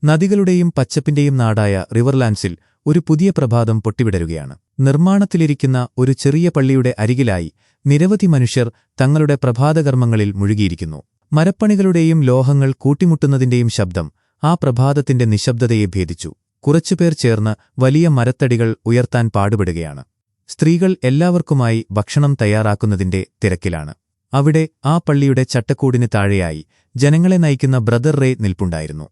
നദികളുടെയും പച്ചപ്പിന്റെയും നാടായ റിവർലാൻഡ്സിൽ ഒരു പുതിയ പ്രഭാതം പൊട്ടിവിടരുകയാണ്. നിർമ്മാണത്തിലിരിക്കുന്ന ഒരു ചെറിയ പള്ളിയുടെ അരികിലായി നിരവധി മനുഷ്യർ തങ്ങളുടെ പ്രഭാതകർമ്മങ്ങളിൽ മുഴുകിയിരിക്കുന്നു. മരപ്പണികളുടെയും ലോഹങ്ങൾ കൂട്ടിമുട്ടുന്നതിന്റെയും ശബ്ദം ആ പ്രഭാതത്തിന്റെ നിശബ്ദതയെ ഭേദിച്ചു. കുറച്ചുപേർ ചേർന്ന് വലിയ മരത്തടികൾ ഉയർത്താൻ പാടുപെടുകയാണ്. സ്ത്രീകൾ എല്ലാവർക്കുമായി ഭക്ഷണം തയ്യാറാക്കുന്നതിന്റെ തിരക്കിലാണ്. അവിടെ ആ പള്ളിയുടെ ചട്ടക്കൂടിന് താഴെയായി ജനങ്ങളെ നയിക്കുന്ന ബ്രദർ റേ നിൽപ്പുണ്ടായിരുന്നു.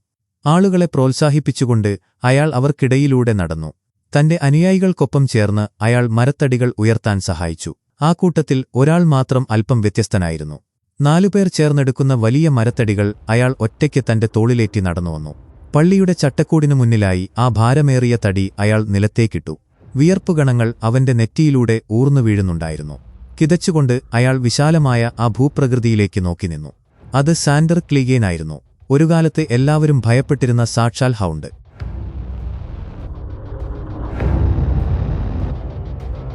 ആളുകളെ പ്രോത്സാഹിപ്പിച്ചുകൊണ്ട് അയാൾ അവർക്കിടയിലൂടെ നടന്നു. തന്റെ അനുയായികൾക്കൊപ്പം ചേർന്ന് അയാൾ മരത്തടികൾ ഉയർത്താൻ സഹായിച്ചു. ആ കൂട്ടത്തിൽ ഒരാൾ മാത്രം അല്പം വ്യത്യസ്തനായിരുന്നു. 4 പേർ ചേർന്നെടുക്കുന്ന വലിയ മരത്തടികൾ അയാൾ ഒറ്റയ്ക്ക് തന്റെ തോളിലേറ്റി നടന്നുവന്നു. പള്ളിയുടെ ചട്ടക്കൂടിനു മുന്നിലായി ആ ഭാരമേറിയ തടി അയാൾ നിലത്തേക്കിട്ടു. വിയർപ്പുകണങ്ങൾ അവന്റെ നെറ്റിയിലൂടെ ഊർന്നു വീഴുന്നുണ്ടായിരുന്നു. കിതച്ചുകൊണ്ട് അയാൾ വിശാലമായ ആ ഭൂപ്രകൃതിയിലേക്ക് നോക്കി നിന്നു. അത് സാൻഡർ ക്ലീഗേനായിരുന്നു, ഒരുകാലത്ത് എല്ലാവരും ഭയപ്പെട്ടിരുന്ന സാക്ഷാൽ ഹൗണ്ട്.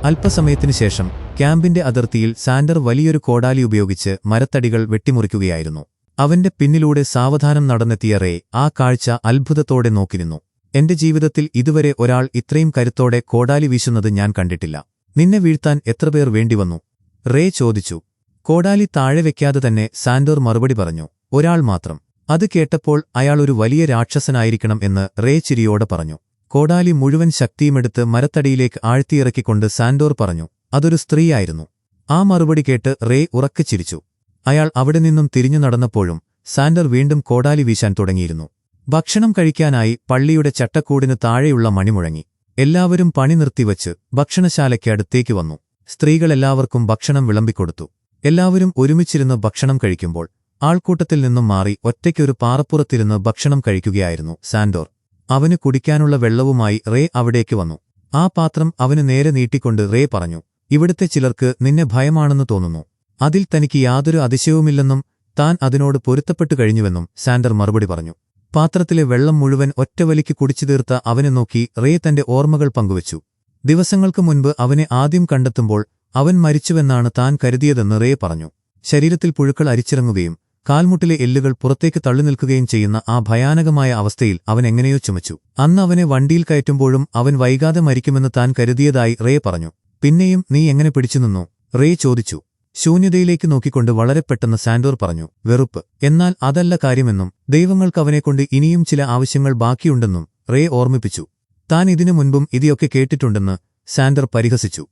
അല്പസമയത്തിനു ശേഷം ക്യാമ്പിന്റെ അതിർത്തിയിൽ സാൻഡർ വലിയൊരു കോടാലി ഉപയോഗിച്ച് മരത്തടികൾ വെട്ടിമുറിക്കുകയായിരുന്നു. അവന്റെ പിന്നിലൂടെ സാവധാനം നടന്നെത്തിയ റേ ആ കാഴ്ച അത്ഭുതത്തോടെ നോക്കിനിന്നു. എന്റെ ജീവിതത്തിൽ ഇതുവരെ ഒരാൾ ഇത്രയും കരുത്തോടെ കോടാലി വീശുന്നത് ഞാൻ കണ്ടിട്ടില്ല. നിന്നെ വീഴ്ത്താൻ എത്രപേർ വേണ്ടിവന്നു? റേ ചോദിച്ചു. കോടാലി താഴെ വെക്കാതെ തന്നെ സാൻഡർ മറുപടി പറഞ്ഞു, ഒരാൾ മാത്രം. അത് കേട്ടപ്പോൾ അയാൾ ഒരു വലിയ രാക്ഷസനായിരിക്കണം എന്ന് റേ ചിരിയോടെ പറഞ്ഞു. കോടാലി മുഴുവൻ ശക്തിയുമെടുത്ത് മരത്തടിയിലേക്ക് ആഴ്ത്തിയിറക്കിക്കൊണ്ട് സാൻഡോർ പറഞ്ഞു, അതൊരു സ്ത്രീയായിരുന്നു. ആ മറുപടി കേട്ട് റേ ഉറക്കെ ചിരിച്ചു. അയാൾ അവിടെ നിന്നും തിരിഞ്ഞു നടന്നപ്പോഴും സാൻഡർ വീണ്ടും കോടാലി വീശാൻ തുടങ്ങിയിരുന്നു. ഭക്ഷണം കഴിക്കാനായി പള്ളിയുടെ ചട്ടക്കൂടിന് താഴെയുള്ള മണി മുഴങ്ങി. എല്ലാവരും പണി നിർത്തിവച്ച് ഭക്ഷണശാലയ്ക്ക് അടുത്തേക്ക് വന്നു. സ്ത്രീകളെല്ലാവർക്കും ഭക്ഷണം വിളമ്പിക്കൊടുത്തു. എല്ലാവരും ഒരുമിച്ചിരുന്ന് ഭക്ഷണം കഴിക്കുമ്പോൾ ആൾക്കൂട്ടത്തിൽ നിന്നും മാറി ഒറ്റയ്ക്കൊരു പാറപ്പുറത്തിരുന്ന് ഭക്ഷണം കഴിക്കുകയായിരുന്നു സാൻഡോർ. അവന് കുടിക്കാനുള്ള വെള്ളവുമായി റേ അവിടേക്ക് വന്നു. ആ പാത്രം അവന് നേരെ നീട്ടിക്കൊണ്ട് റേ പറഞ്ഞു, ഇവിടുത്തെ ചിലർക്ക് നിന്നെ ഭയമാണെന്ന് തോന്നുന്നു. അതിൽ തനിക്ക് യാതൊരു അതിശയവുമില്ലെന്നും താൻ അതിനോട് പൊരുത്തപ്പെട്ടു കഴിഞ്ഞുവെന്നും സാൻഡർ മറുപടി പറഞ്ഞു. പാത്രത്തിലെ വെള്ളം മുഴുവൻ ഒറ്റവലിക്ക് കുടിച്ചു തീർത്ത അവനെ നോക്കി റേ തന്റെ ഓർമ്മകൾ പങ്കുവച്ചു. ദിവസങ്ങൾക്ക് മുൻപ് അവനെ ആദ്യം കണ്ടെത്തുമ്പോൾ അവൻ മരിച്ചുവെന്നാണ് താൻ കരുതിയതെന്ന് റേ പറഞ്ഞു. ശരീരത്തിൽ പുഴുക്കൾ അരിച്ചിറങ്ങുകയും കാൽമുട്ടിലെ എല്ലുകൾ പുറത്തേക്ക് തള്ളിനിൽക്കുകയും ചെയ്യുന്ന ആ ഭയാനകമായ അവസ്ഥയിൽ അവൻ എങ്ങനെയോ ചുമച്ചു. അന്ന് അവനെ വണ്ടിയിൽ കയറ്റുമ്പോഴും അവൻ വൈകാതെ മരിക്കുമെന്ന് താൻ കരുതിയതായി റേ പറഞ്ഞു. പിന്നെയും നീ എങ്ങനെ പിടിച്ചുനിന്നു? റേ ചോദിച്ചു. ശൂന്യതയിലേക്ക് നോക്കിക്കൊണ്ട് വളരെ പെട്ടെന്ന് സാൻഡോർ പറഞ്ഞു, വെറുപ്പ്. എന്നാൽ അതല്ല കാര്യമെന്നും ദൈവങ്ങൾക്ക് അവനെക്കൊണ്ട് ഇനിയും ചില ആവശ്യങ്ങൾ ബാക്കിയുണ്ടെന്നും റേ ഓർമ്മിപ്പിച്ചു. താൻ ഇതിനു മുൻപും ഇതൊക്കെ കേട്ടിട്ടുണ്ടെന്ന് സാൻഡർ പരിഹസിച്ചു.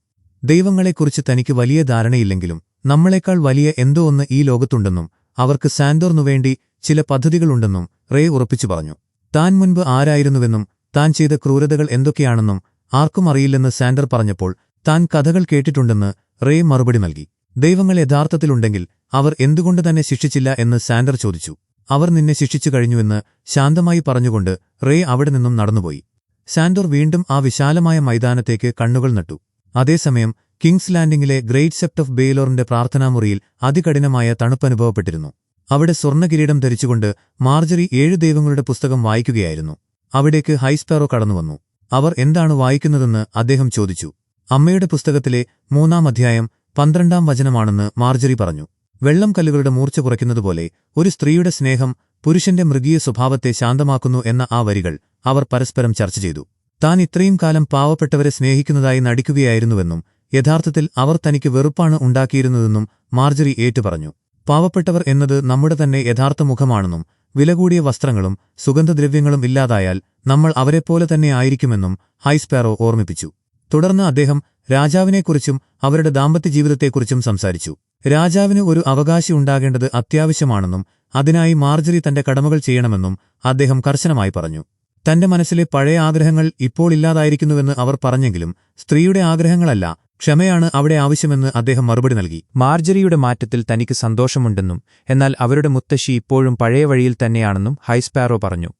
ദൈവങ്ങളെക്കുറിച്ച് തനിക്ക് വലിയ ധാരണയില്ലെങ്കിലും നമ്മളെക്കാൾ വലിയ എന്തോ ഒന്ന് ഈ ലോകത്തുണ്ടെന്നും അവർക്ക് സാൻഡോറിനുവേണ്ടി ചില പദ്ധതികളുണ്ടെന്നും റേ ഉറപ്പിച്ചു പറഞ്ഞു. താൻ മുൻപ് ആരായിരുന്നുവെന്നും താൻ ചെയ്ത ക്രൂരതകൾ എന്തൊക്കെയാണെന്നും ആർക്കും അറിയില്ലെന്ന് സാൻഡർ പറഞ്ഞപ്പോൾ താൻ കഥകൾ കേട്ടിട്ടുണ്ടെന്ന് റേ മറുപടി നൽകി. ദൈവങ്ങൾ യഥാർത്ഥത്തിലുണ്ടെങ്കിൽ അവർ എന്തുകൊണ്ട് തന്നെ ശിക്ഷിച്ചില്ല എന്ന് സാൻഡർ ചോദിച്ചു. അവർ നിന്നെ ശിക്ഷിച്ചു കഴിഞ്ഞുവെന്ന് ശാന്തമായി പറഞ്ഞുകൊണ്ട് റേ അവിടെ നിന്നും നടന്നുപോയി. സാൻഡോർ വീണ്ടും ആ വിശാലമായ മൈതാനത്തേക്ക് കണ്ണുകൾ നട്ടു. അതേസമയം കിങ്സ് ലാൻഡിംഗിലെ ഗ്രേറ്റ് സെപ്റ്റ് ഓഫ് ബെയ്ലോറിന്റെ പ്രാർത്ഥനാമുറിയിൽ അതികഠിനമായ തണുപ്പനുഭവപ്പെട്ടിരുന്നു. അവിടെ സ്വർണ്ണകിരീടം ധരിച്ചുകൊണ്ട് മാർജറി 7 ദൈവങ്ങളുടെ പുസ്തകം വായിക്കുകയായിരുന്നു. അവിടേക്ക് ഹൈസ്പാരോ കടന്നുവന്നു. അവർ എന്താണ് വായിക്കുന്നതെന്ന് അദ്ദേഹം ചോദിച്ചു. അമ്മയുടെ പുസ്തകത്തിലെ 3-ാം അധ്യായം 12-ാം വചനമാണെന്ന് മാർജറി പറഞ്ഞു. വെള്ളം കല്ലുകളുടെ മൂർച്ച കുറയ്ക്കുന്നതുപോലെ ഒരു സ്ത്രീയുടെ സ്നേഹം പുരുഷന്റെ മൃഗീയ സ്വഭാവത്തെ ശാന്തമാക്കുന്നു എന്ന ആ വരികൾ അവർ പരസ്പരം ചർച്ച ചെയ്തു. താൻ ഇത്രയും കാലം പാവപ്പെട്ടവരെ സ്നേഹിക്കുന്നതായി നടിക്കുകയായിരുന്നുവെന്നും യഥാർത്ഥത്തിൽ അവർ തനിക്ക് വെറുപ്പാണ് ഉണ്ടാക്കിയിരുന്നതെന്നും മാർജറി ഏറ്റുപറഞ്ഞു. പാവപ്പെട്ടവർ എന്നത് നമ്മുടെ തന്നെ യഥാർത്ഥ മുഖമാണെന്നും വിലകൂടിയ വസ്ത്രങ്ങളും സുഗന്ധദ്രവ്യങ്ങളും ഇല്ലാതായാൽ നമ്മൾ അവരെപ്പോലെ തന്നെ ആയിരിക്കുമെന്നും ഹൈസ്പാരോ ഓർമ്മിപ്പിച്ചു. തുടർന്ന് അദ്ദേഹം രാജാവിനെക്കുറിച്ചും അവരുടെ ദാമ്പത്യ ജീവിതത്തെക്കുറിച്ചും സംസാരിച്ചു. രാജാവിന് ഒരു അവകാശി ഉണ്ടാകേണ്ടത് അത്യാവശ്യമാണെന്നും അതിനായി മാർജറി തന്റെ കടമകൾ ചെയ്യണമെന്നും അദ്ദേഹം കർശനമായി പറഞ്ഞു. തന്റെ മനസ്സിലെ പഴയ ആഗ്രഹങ്ങൾ ഇപ്പോൾ ഇല്ലാതായിരിക്കുന്നുവെന്ന് അവർ പറഞ്ഞെങ്കിലും സ്ത്രീയുടെ ആഗ്രഹങ്ങളല്ല, ക്ഷമയാണ് അവിടെ ആവശ്യമെന്ന് അദ്ദേഹം മറുപടി നൽകി. മാർജറിയുടെ മാറ്റത്തിൽ തനിക്ക് സന്തോഷമുണ്ടെന്നും എന്നാൽ അവരുടെ മുത്തശ്ശി ഇപ്പോഴും പഴയ വഴിയിൽ തന്നെയാണെന്നും ഹൈസ്പാരോ പറഞ്ഞു.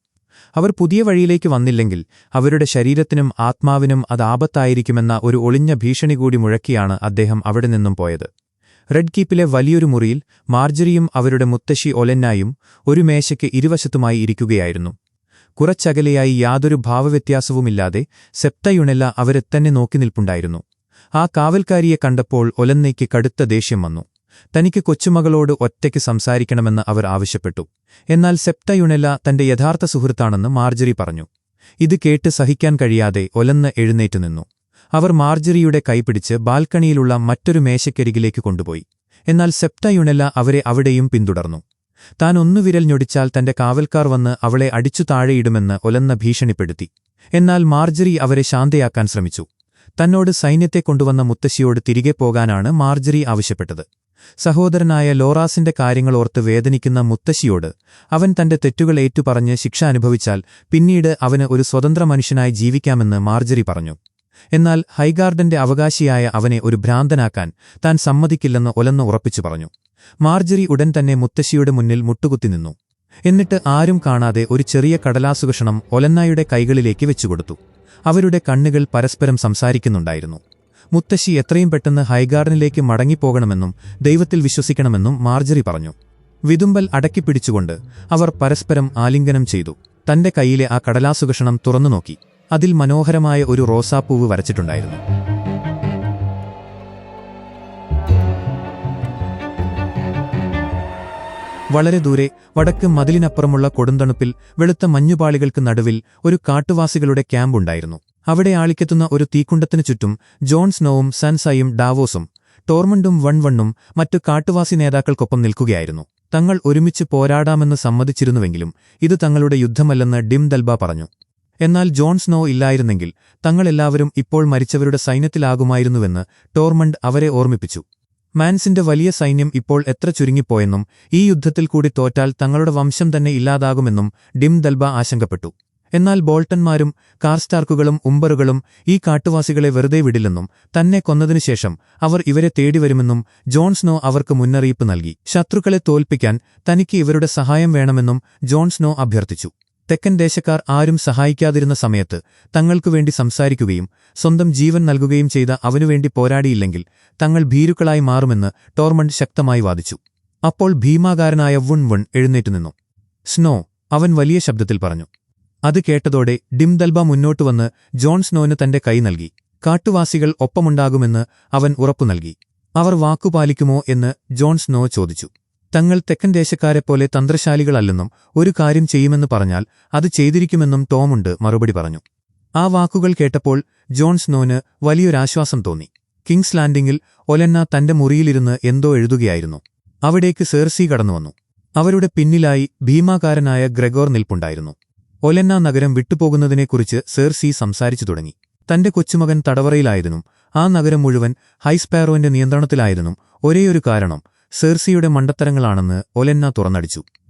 അവർ പുതിയ വഴിയിലേക്ക് വന്നില്ലെങ്കിൽ അവരുടെ ശരീരത്തിനും ആത്മാവിനും അത് ആപത്തായിരിക്കുമെന്ന ഒരു ഒളിഞ്ഞ ഭീഷണി കൂടി മുഴക്കിയാണ് അദ്ദേഹം അവിടെ നിന്നും പോയത്. റെഡ് കീപ്പിലെ വലിയൊരു മുറിയിൽ മാർജറിയും അവരുടെ മുത്തശ്ശി ഒലെന്നായും ഒരു മേശയ്ക്ക് ഇരുവശത്തുമായി ഇരിക്കുകയായിരുന്നു. കുറച്ചകലെയായി യാതൊരു ഭാവവ്യത്യാസവുമില്ലാതെ സെപ്തയുണെല്ല അവരെ തന്നെ നോക്കി നിൽപ്പുണ്ടായിരുന്നു. ആ കാവൽക്കാരിയെ കണ്ടപ്പോൾ ഒലെന്നയ്ക്ക് കടുത്ത ദേഷ്യം വന്നു. തനിക്ക് കൊച്ചുമകളോട് ഒറ്റയ്ക്ക് സംസാരിക്കണമെന്ന് അവർ ആവശ്യപ്പെട്ടു. എന്നാൽ സെപ്റ്റ യുനെല്ല തന്റെ യഥാർത്ഥ സുഹൃത്താണെന്ന് മാർജറി പറഞ്ഞു. ഇത് കേട്ട് സഹിക്കാൻ കഴിയാതെ ഒലന്ന എഴുന്നേറ്റു നിന്നു. അവർ മാർജറിയുടെ കൈപിടിച്ച് ബാൽക്കണിയിലുള്ള മറ്റൊരു മേശയ്ക്കരികിലേക്ക് കൊണ്ടുപോയി. എന്നാൽ സെപ്റ്റ യുനെല്ല അവരെ അവിടെയും പിന്തുടർന്നു. താൻ ഒന്നു വിരൽ ഞൊടിച്ചാൽ തന്റെ കാവൽക്കാർ വന്ന് അവളെ അടിച്ചു താഴെയിടുമെന്ന് ഒലന്ന ഭീഷണിപ്പെടുത്തി. എന്നാൽ മാർജറി അവരെ ശാന്തയാക്കാൻ ശ്രമിച്ചു. തന്നോട് സൈന്യത്തെ കൊണ്ടുവന്ന മുത്തശ്ശിയോട് തിരികെ പോകാനാണ് മാർജറി ആവശ്യപ്പെട്ടത്. സഹോദരനായ ലോറാസിന്റെ കാര്യങ്ങളോർത്ത് വേദനിക്കുന്ന മുത്തശ്ശിയോട് അവൻ തന്റെ തെറ്റുകൾ ഏറ്റുപറഞ്ഞ് ശിക്ഷ അനുഭവിച്ചാൽ പിന്നീട് അവന് ഒരു സ്വതന്ത്ര മനുഷ്യനായി ജീവിക്കാമെന്ന് മാർജറി പറഞ്ഞു. എന്നാൽ ഹൈഗാർഡന്റെ അവകാശിയായ അവനെ ഒരു ഭ്രാന്തനാക്കാൻ താൻ സമ്മതിക്കില്ലെന്ന് ഒലന്ന ഉറപ്പിച്ചു പറഞ്ഞു. മാർജറി ഉടൻ തന്നെ മുത്തശ്ശിയുടെ മുന്നിൽ മുട്ടുകുത്തി നിന്നു. എന്നിട്ട് ആരും കാണാതെ ഒരു ചെറിയ കടലാസുകഷണം ഒലന്നായുടെ കൈകളിലേക്ക് വെച്ചുകൊടുത്തു. അവരുടെ കണ്ണുകൾ പരസ്പരം സംസാരിക്കുന്നുണ്ടായിരുന്നു. മുത്തശ്ശി എത്രയും പെട്ടെന്ന് ഹൈഗാർഡനിലേക്ക് മടങ്ങിപ്പോകണമെന്നും ദൈവത്തിൽ വിശ്വസിക്കണമെന്നും മാർജറി പറഞ്ഞു. വിതുമ്പൽ അടക്കിപ്പിടിച്ചുകൊണ്ട് അവർ പരസ്പരം ആലിംഗനം ചെയ്തു. തന്റെ കൈയിലെ ആ കടലാസുകഷണം തുറന്നുനോക്കി. അതിൽ മനോഹരമായ ഒരു റോസാപ്പൂവ് വരച്ചിട്ടുണ്ടായിരുന്നു. വളരെ ദൂരെ വടക്ക് മതിലിനപ്പുറമുള്ള കൊടുന്തണുപ്പിൽ വെളുത്ത മഞ്ഞുപാളികൾക്ക് നടുവിൽ ഒരു കാട്ടുവാസികളുടെ ക്യാമ്പുണ്ടായിരുന്നു. അവിടെ ആളിക്കെത്തുന്ന ഒരു തീക്കുണ്ടത്തിനു ചുറ്റും ജോൺ സ്നോവും സൻസായും ഡാവോസും ടോർമണ്ടും വൺവണ്ണും മറ്റു കാട്ടുവാസി നേതാക്കൾക്കൊപ്പം നിൽക്കുകയായിരുന്നു. തങ്ങൾ ഒരുമിച്ച് പോരാടാമെന്ന് സമ്മതിച്ചിരുന്നുവെങ്കിലും ഇത് തങ്ങളുടെ യുദ്ധമല്ലെന്ന് ഡിം ദൽബ പറഞ്ഞു. എന്നാൽ ജോൺ സ്നോ ഇല്ലായിരുന്നെങ്കിൽ തങ്ങളെല്ലാവരും ഇപ്പോൾ മരിച്ചവരുടെ സൈന്യത്തിലാകുമായിരുന്നുവെന്ന് ടോർമണ്ട് അവരെ ഓർമ്മിപ്പിച്ചു. മാൻസിന്റെ വലിയ സൈന്യം ഇപ്പോൾ എത്ര ചുരുങ്ങിപ്പോയെന്നും ഈ യുദ്ധത്തിൽ കൂടി തോറ്റാൽ തങ്ങളുടെ വംശം തന്നെ ഇല്ലാതാകുമെന്നും ഡിം ദൽബ ആശങ്കപ്പെട്ടു. എന്നാൽ ബോൾട്ടന്മാരും കാർസ്റ്റാർക്കുകളും ഉംബറുകളും ഈ കാട്ടുവാസികളെ വെറുതെ വിടില്ലെന്നും തന്നെ കൊന്നതിനുശേഷം അവർ ഇവരെ തേടിവരുമെന്നും ജോൺ സ്നോ അവർക്ക് മുന്നറിയിപ്പ് നൽകി. ശത്രുക്കളെ തോൽപ്പിക്കാൻ തനിക്ക് ഇവരുടെ സഹായം വേണമെന്നും ജോൺ സ്നോ അഭ്യർത്ഥിച്ചു. തെക്കൻ ദേശക്കാർ ആരും സഹായിക്കാതിരുന്ന സമയത്ത് തങ്ങൾക്കുവേണ്ടി സംസാരിക്കുകയും സ്വന്തം ജീവൻ നൽകുകയും ചെയ്ത അവനുവേണ്ടി പോരാടിയില്ലെങ്കിൽ തങ്ങൾ ഭീരുക്കളായി മാറുമെന്ന് ടോർമണ്ട് ശക്തമായി വാദിച്ചു. അപ്പോൾ ഭീമാകാരനായ വുൺ എഴുന്നേറ്റുനിന്നു. സ്നോ, അവൻ വലിയ ശബ്ദത്തിൽ പറഞ്ഞു. അത് കേട്ടതോടെ ഡിം ദൽബ മുന്നോട്ടുവന്ന് ജോൺ സ്നോന് തന്റെ കൈ നൽകി. കാട്ടുവാസികൾ ഒപ്പമുണ്ടാകുമെന്ന് അവൻ ഉറപ്പു നൽകി. അവർ വാക്കുപാലിക്കുമോ എന്ന് ജോൺ സ്നോ ചോദിച്ചു. തങ്ങൾ തെക്കൻ ദേശക്കാരെപ്പോലെ തന്ത്രശാലികളല്ലെന്നും ഒരു കാര്യം ചെയ്യുമെന്ന് പറഞ്ഞാൽ അത് ചെയ്തിരിക്കുമെന്നും ടോമുണ്ട് മറുപടി പറഞ്ഞു. ആ വാക്കുകൾ കേട്ടപ്പോൾ ജോൺ സ്നോന് വലിയൊരാശ്വാസം തോന്നി. കിങ്സ് ലാൻഡിംഗിൽ ഒലന്ന തന്റെ മുറിയിലിരുന്ന് എന്തോ എഴുതുകയായിരുന്നു. അവിടേക്ക് സേർസി കടന്നുവന്നു. അവരുടെ പിന്നിലായി ഭീമാകാരനായ ഗ്രെഗോർ നിൽപ്പുണ്ടായിരുന്നു. ഒലന്ന നഗരം വിട്ടുപോകുന്നതിനെക്കുറിച്ച് സേർസി സംസാരിച്ചു തുടങ്ങി. തന്റെ കൊച്ചുമകൻ തടവറയിലായതിനും ആ നഗരം മുഴുവൻ ഹൈസ്പാരോന്റെ നിയന്ത്രണത്തിലായതിനും ഒരേയൊരു കാരണം സേർസിയുടെ മണ്ടത്തരങ്ങളാണെന്ന് ഒലന്ന തുറന്നടിച്ചു.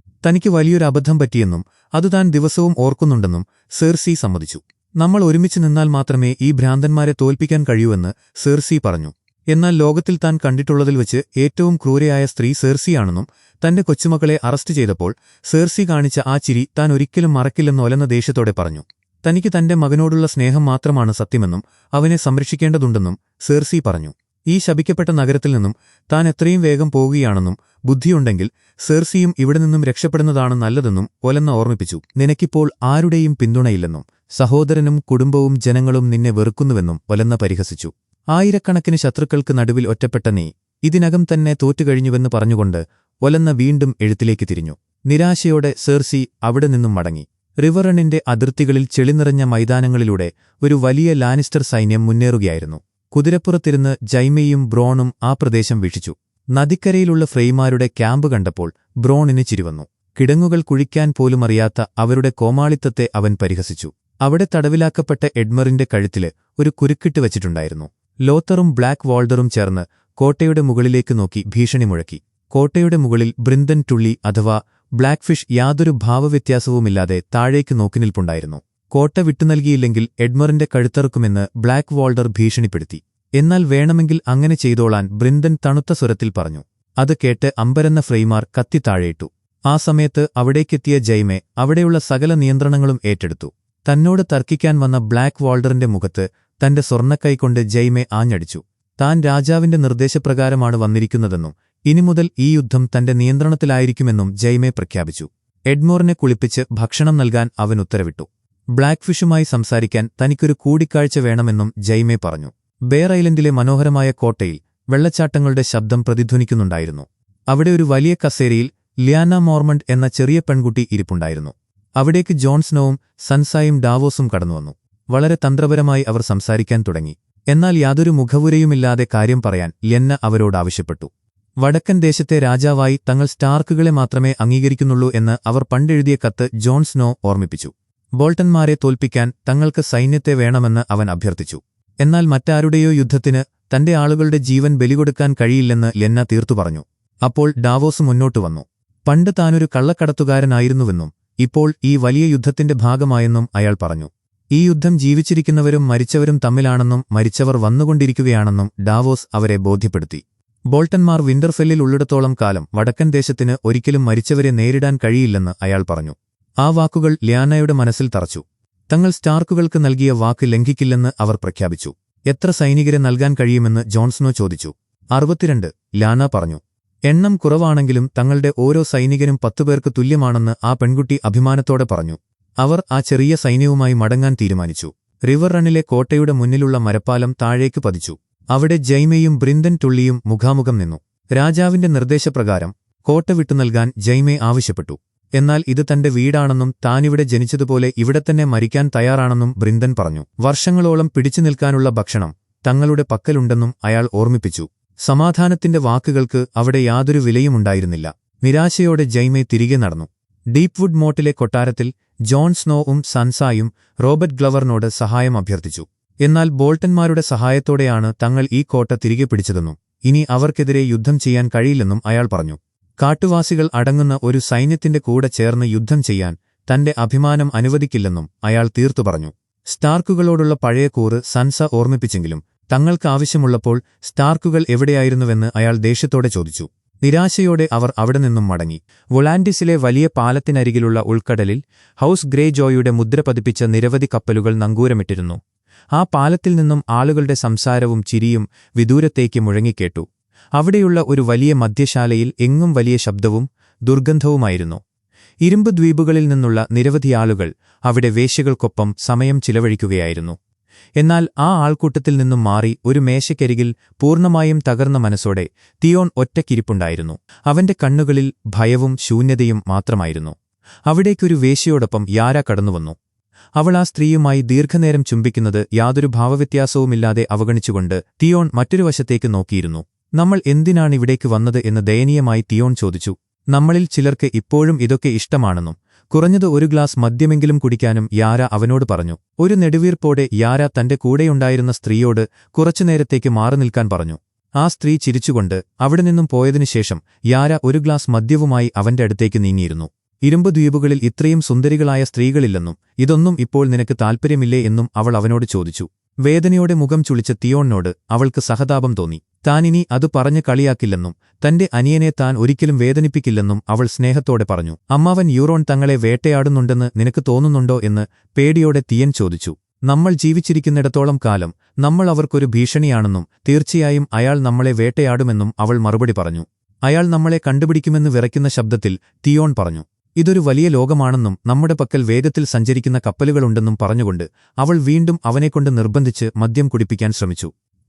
തനിക്ക് വലിയൊരു അബദ്ധം പറ്റിയെന്നും അത് താൻ ദിവസവും ഓർക്കുന്നുണ്ടെന്നും സേർസി സമ്മതിച്ചു. നമ്മൾ ഒരുമിച്ച് നിന്നാൽ മാത്രമേ ഈ ഭ്രാന്തന്മാരെ തോൽപ്പിക്കാൻ കഴിയൂവെന്ന് സേർസി പറഞ്ഞു. എന്നാൽ ലോകത്തിൽ താൻ കണ്ടിട്ടുള്ളതിൽ വെച്ച് ഏറ്റവും ക്രൂരയായ സ്ത്രീ സേർസിയാണെന്നും തന്റെ കൊച്ചുമക്കളെ അറസ്റ്റ് ചെയ്തപ്പോൾ സേർസി കാണിച്ച ആ ചിരി താൻ ഒരിക്കലും മറക്കില്ലെന്ന് ഒലന്ന ദേഷ്യത്തോടെ പറഞ്ഞു. തനിക്ക് തന്റെ മകനോടുള്ള സ്നേഹം മാത്രമാണ് സത്യമെന്നും അവനെ സംരക്ഷിക്കേണ്ടതുണ്ടെന്നും സേർസി പറഞ്ഞു. ഈ ശപിക്കപ്പെട്ട നഗരത്തിൽ നിന്നും താൻ എത്രയും വേഗം പോകുകയാണെന്നും ബുദ്ധിയുണ്ടെങ്കിൽ സേർസിയും ഇവിടെ നിന്നും രക്ഷപ്പെടുന്നതാണ് നല്ലതെന്നും ഒലന്ന ഓർമ്മിപ്പിച്ചു. നിനക്കിപ്പോൾ ആരുടെയും പിന്തുണയില്ലെന്നും സഹോദരനും കുടുംബവും ജനങ്ങളും നിന്നെ വെറുക്കുന്നുവെന്നും ഒലന്ന പരിഹസിച്ചു. ആയിരക്കണക്കിന് ശത്രുക്കൾക്ക് നടുവിൽ ഒറ്റപ്പെട്ട നീ ഇതിനകം തന്നെ തോറ്റുകഴിഞ്ഞുവെന്ന് പറഞ്ഞുകൊണ്ട് ഒലന്ന വീണ്ടും എഴുത്തിലേക്ക് തിരിഞ്ഞു. നിരാശയോടെ സേർസി അവിടെ നിന്നും മടങ്ങി. റിവറണിന്റെ അതിർത്തികളിൽ ചെളിനിറഞ്ഞ മൈതാനങ്ങളിലൂടെ ഒരു വലിയ ലാനിസ്റ്റർ സൈന്യം മുന്നേറുകയായിരുന്നു. കുതിരപ്പുറത്തിരുന്ന് ജൈമയും ബ്രോണും ആ പ്രദേശം വീക്ഷിച്ചു. നദിക്കരയിലുള്ള ഫ്രെയ്മാരുടെ ക്യാമ്പ് കണ്ടപ്പോൾ ബ്രോണിന് ചിരിവന്നു. കിടങ്ങുകൾ കുഴിക്കാൻ പോലുമറിയാത്ത അവരുടെ കോമാളിത്തത്തെ അവൻ പരിഹസിച്ചു. അവിടെ തടവിലാക്കപ്പെട്ട എഡ്മറിന്റെ കഴുത്തില് ഒരു കുരുക്കിട്ട് വച്ചിട്ടുണ്ടായിരുന്നു. ലോത്തറും ബ്ലാക്ക് വാൾഡറും ചേർന്ന് കോട്ടയുടെ മുകളിലേക്ക് നോക്കി ഭീഷണി മുഴക്കി. കോട്ടയുടെ മുകളിൽ ബ്രിന്തൻ ടുള്ളി അഥവാ ബ്ലാക്ക് ഫിഷ് യാതൊരു ഭാവവ്യത്യാസവുമില്ലാതെ താഴേക്ക് നോക്കിനിൽപ്പുണ്ടായിരുന്നു. കോട്ട വിട്ടുനൽകിയില്ലെങ്കിൽ എഡ്മറിന്റെ കഴുത്തറുക്കുമെന്ന് ബ്ലാക്ക് വാൾഡർ ഭീഷണിപ്പെടുത്തി. എന്നാൽ വേണമെങ്കിൽ അങ്ങനെ ചെയ്തോളാൻ ബ്രിന്തൻ തണുത്ത സ്വരത്തിൽ പറഞ്ഞു. അത് കേട്ട് അമ്പരന്ന ഫ്രെയ്മാർ കത്തി താഴെയിട്ടു. ആ സമയത്ത് അവിടേക്കെത്തിയ ജൈമെ അവിടെയുള്ള സകല നിയന്ത്രണങ്ങളും ഏറ്റെടുത്തു. തന്നോട് തർക്കിക്കാൻ വന്ന ബ്ലാക്ക് വാൾഡറിന്റെ മുഖത്ത് തന്റെ സ്വർണ്ണക്കൈകൊണ്ട് ജൈമെ ആഞ്ഞടിച്ചു. താൻ രാജാവിന്റെ നിർദ്ദേശപ്രകാരമാണ് വന്നിരിക്കുന്നതെന്നും ഇനിമുതൽ ഈ യുദ്ധം തന്റെ നിയന്ത്രണത്തിലായിരിക്കുമെന്നും ജൈമെ പ്രഖ്യാപിച്ചു. എഡ്മോറിനെ കുളിപ്പിച്ച് ഭക്ഷണം നൽകാൻ അവൻ ഉത്തരവിട്ടു. ബ്ലാക്ക് ഫിഷുമായി സംസാരിക്കാൻ തനിക്കൊരു കൂടിക്കാഴ്ച വേണമെന്നും ജൈമെ പറഞ്ഞു. ബെയർ ഐലൻഡിലെ മനോഹരമായ കോട്ടയിൽ വെള്ളച്ചാട്ടങ്ങളുടെ ശബ്ദം പ്രതിധ്വനിക്കുന്നുണ്ടായിരുന്നു. അവിടെ ഒരു വലിയ കസേരയിൽ ലിയാന മോർമണ്ട് എന്ന ചെറിയ പെൺകുട്ടി ഇരിപ്പുണ്ടായിരുന്നു. അവിടേക്ക് ജോൺ സ്നോവും സൻസായും ഡാവോസും കടന്നുവന്നു. വളരെ തന്ത്രപരമായി അവർ സംസാരിക്കാൻ തുടങ്ങി. എന്നാൽ യാതൊരു മുഖവുരയുമില്ലാതെ കാര്യം പറയാൻ ലെന്ന അവരോടാവശ്യപ്പെട്ടു. വടക്കൻ ദേശത്തെ രാജാവായി തങ്ങൾ സ്റ്റാർക്കുകളെ മാത്രമേ അംഗീകരിക്കുന്നുള്ളൂ എന്ന് അവർ പണ്ടെഴുതിയ കത്ത് ജോൺ സ്നോ ഓർമ്മിപ്പിച്ചു. ബോൾട്ടന്മാരെ തോൽപ്പിക്കാൻ തങ്ങൾക്ക് സൈന്യത്തെ വേണമെന്ന് അവൻ അഭ്യർത്ഥിച്ചു. എന്നാൽ മറ്റാരുടെയോ യുദ്ധത്തിന് തന്റെ ആളുകളുടെ ജീവൻ ബലികൊടുക്കാൻ കഴിയില്ലെന്ന് ലെന്ന തീർത്തു പറഞ്ഞു. അപ്പോൾ ഡാവോസ് മുന്നോട്ടു വന്നു. പണ്ട് താനൊരു കള്ളക്കടത്തുകാരനായിരുന്നുവെന്നും ഇപ്പോൾ ഈ വലിയ യുദ്ധത്തിന്റെ ഭാഗമായെന്നും അയാൾ പറഞ്ഞു. ഈ യുദ്ധം ജീവിച്ചിരിക്കുന്നവരും മരിച്ചവരും തമ്മിലാണെന്നും മരിച്ചവർ വന്നുകൊണ്ടിരിക്കുകയാണെന്നും ഡാവോസ് അവരെ ബോധ്യപ്പെടുത്തി. ബോൾട്ടന്മാർ വിന്റർഫെല്ലിൽ ഉള്ളിടത്തോളം കാലം വടക്കൻ ദേശത്തിന് ഒരിക്കലും മരിച്ചവരെ നേരിടാൻ കഴിയില്ലെന്ന് അയാൾ പറഞ്ഞു. ആ വാക്കുകൾ ലിയാനയുടെ മനസ്സിൽ തറച്ചു. തങ്ങൾ സ്റ്റാർക്കുകൾക്ക് നൽകിയ വാക്ക് ലംഘിക്കില്ലെന്ന് അവർ പ്രഖ്യാപിച്ചു. എത്ര സൈനികരെ നൽകാൻ കഴിയുമെന്ന് ജോൺ സ്നോ ചോദിച്ചു. 62, ലിയാന പറഞ്ഞു. എണ്ണം കുറവാണെങ്കിലും തങ്ങളുടെ ഓരോ സൈനികനും 10 പേർക്ക് തുല്യമാണെന്ന് ആ പെൺകുട്ടി അഭിമാനത്തോടെ പറഞ്ഞു. അവർ ആ ചെറിയ സൈന്യവുമായി മടങ്ങാൻ തീരുമാനിച്ചു. റിവർ റണ്ണിലെ കോട്ടയുടെ മുന്നിലുള്ള മരപ്പാലം താഴേക്ക് പതിച്ചു. അവിടെ ജൈമയും ബ്രിന്ദൻ ടുള്ളിയും മുഖാമുഖം നിന്നു. രാജാവിന്റെ നിർദ്ദേശപ്രകാരം കോട്ട വിട്ടുനൽകാൻ ജൈമെ ആവശ്യപ്പെട്ടു. എന്നാൽ ഇത് തന്റെ വീടാണെന്നും താനിവിടെ ജനിച്ചതുപോലെ ഇവിടെത്തന്നെ മരിക്കാൻ തയ്യാറാണെന്നും ബ്രിന്ദൻ പറഞ്ഞു. വർഷങ്ങളോളം പിടിച്ചു നിൽക്കാനുള്ള ഭക്ഷണം തങ്ങളുടെ പക്കലുണ്ടെന്നും അയാൾ ഓർമ്മിപ്പിച്ചു. സമാധാനത്തിന്റെ വാക്കുകൾക്ക് അവിടെ യാതൊരു വിലയുമുണ്ടായിരുന്നില്ല. നിരാശയോടെ ജൈമെ തിരികെ നടന്നു. ഡീപ്വുഡ് മോട്ടിലെ കൊട്ടാരത്തിൽ ജോൺ സ്നോവും സൻസായും റോബർട്ട് ഗ്ലവറിനോട് സഹായം അഭ്യർത്ഥിച്ചു. എന്നാൽ ബോൾട്ടന്മാരുടെ സഹായത്തോടെയാണ് തങ്ങൾ ഈ കോട്ട തിരികെ പിടിച്ചതെന്നും ഇനി അവർക്കെതിരെ യുദ്ധം ചെയ്യാൻ കഴിയില്ലെന്നും അയാൾ പറഞ്ഞു. കാട്ടുവാസികൾ അടങ്ങുന്ന ഒരു സൈന്യത്തിന്റെ കൂടെ ചേർന്ന് യുദ്ധം ചെയ്യാൻ തന്റെ അഭിമാനം അനുവദിക്കില്ലെന്നും അയാൾ തീർത്തു പറഞ്ഞു. സ്റ്റാർക്കുകളോടുള്ള പഴയ കൂറ് സൻസ ഓർമ്മിപ്പിച്ചെങ്കിലും തങ്ങൾക്ക് ആവശ്യമുള്ളപ്പോൾ സ്റ്റാർക്കുകൾ എവിടെയായിരുന്നുവെന്ന് അയാൾ ദേഷ്യത്തോടെ ചോദിച്ചു. നിരാശയോടെ അവർ അവിടെ നിന്നും മടങ്ങി. വൊളാന്റിസിലെ വലിയ പാലത്തിനരികിലുള്ള ഉൾക്കടലിൽ ഹൌസ് ഗ്രേ ജോയുടെ മുദ്ര പതിപ്പിച്ച നിരവധി കപ്പലുകൾ നങ്കൂരമിട്ടിരുന്നു. ആ പാലത്തിൽ നിന്നും ആളുകളുടെ സംസാരവും ചിരിയും വിദൂരത്തേക്ക് മുഴങ്ങിക്കേട്ടു. അവിടെയുള്ള ഒരു വലിയ മദ്യശാലയിൽ എങ്ങും വലിയ ശബ്ദവും ദുർഗന്ധവുമായിരുന്നു. ഇരുമ്പ് ദ്വീപുകളിൽ നിന്നുള്ള നിരവധി ആളുകൾ അവിടെ വേശ്യകൾക്കൊപ്പം സമയം ചിലവഴിക്കുകയായിരുന്നു. എന്നാൽ ആ ആൾക്കൂട്ടത്തിൽ നിന്നും മാറി ഒരു മേശയ്ക്കരികിൽ പൂർണ്ണമായും തകർന്ന മനസ്സോടെ തിയോൺ ഒറ്റയ്ക്കിരിപ്പുണ്ടായിരുന്നു. അവന്റെ കണ്ണുകളിൽ ഭയവും ശൂന്യതയും മാത്രമായിരുന്നു. അവിടേക്കൊരു വേശ്യയോടൊപ്പം യാര കടന്നുവന്നു. അവൾ ആ സ്ത്രീയുമായി ദീർഘനേരം ചുംബിക്കുന്നത് യാതൊരു ഭാവവ്യത്യാസവുമില്ലാതെ അവഗണിച്ചുകൊണ്ട് തിയോൺ മറ്റൊരു വശത്തേക്ക് നോക്കിയിരുന്നു. നമ്മൾ എന്തിനാണിവിടേക്ക് വന്നത് എന്ന് ദയനീയമായി തിയോൺ ചോദിച്ചു. നമ്മളിൽ ചിലർക്ക് ഇപ്പോഴും ഇതൊക്കെ ഇഷ്ടമാണെന്നും കുറഞ്ഞത് ഒരു ഗ്ലാസ് മദ്യമെങ്കിലും കുടിക്കാനും യാര അവനോട് പറഞ്ഞു. ഒരു നെടുവീർപ്പോടെ യാര തന്റെ കൂടെയുണ്ടായിരുന്ന സ്ത്രീയോട് കുറച്ചുനേരത്തേക്ക് മാറി നിൽക്കാൻ പറഞ്ഞു. ആ സ്ത്രീ ചിരിച്ചുകൊണ്ട് അവിടെ നിന്നും പോയതിനുശേഷം യാര ഒരു ഗ്ലാസ് മദ്യവുമായി അവന്റെ അടുത്തേക്ക് നീങ്ങിയിരുന്നു. ഇരുമ്പ് ദ്വീപുകളിൽ ഇത്രയും സുന്ദരികളായ സ്ത്രീകളില്ലെന്നും ഇതൊന്നും ഇപ്പോൾ നിനക്ക് താൽപ്പര്യമില്ലേ എന്നും അവൾ അവനോട് ചോദിച്ചു. വേദനയോടെ മുഖം ചുളിച്ച തിയോണിനോട് അവൾക്ക് സഹതാപം തോന്നി. താനിനി അത് പറഞ്ഞ് കളിയാക്കില്ലെന്നും തന്റെ അനിയനെ താൻ ഒരിക്കലും വേദനിപ്പിക്കില്ലെന്നും അവൾ സ്നേഹത്തോടെ പറഞ്ഞു. അമ്മാവൻ യൂറോൺ തങ്ങളെ വേട്ടയാടുന്നുണ്ടെന്ന് നിനക്ക് തോന്നുന്നുണ്ടോ എന്ന് പേടിയോടെ തിയൻ ചോദിച്ചു. നമ്മൾ ജീവിച്ചിരിക്കുന്നിടത്തോളം കാലം നമ്മൾ അവർക്കൊരു ഭീഷണിയാണെന്നും തീർച്ചയായും അയാൾ നമ്മളെ വേട്ടയാടുമെന്നും അവൾ മറുപടി പറഞ്ഞു. അയാൾ നമ്മളെ കണ്ടുപിടിക്കുമെന്ന് വിറയ്ക്കുന്ന ശബ്ദത്തിൽ തിയോൺ പറഞ്ഞു. ഇതൊരു വലിയ ലോകമാണെന്നും നമ്മുടെ പക്കൽ വേഗത്തിൽ സഞ്ചരിക്കുന്ന കപ്പലുകളുണ്ടെന്നും പറഞ്ഞുകൊണ്ട് അവൾ വീണ്ടും അവനെക്കൊണ്ട് നിർബന്ധിച്ച് മദ്യം കുടിപ്പിക്കാൻ ശ്രമിച്ചു.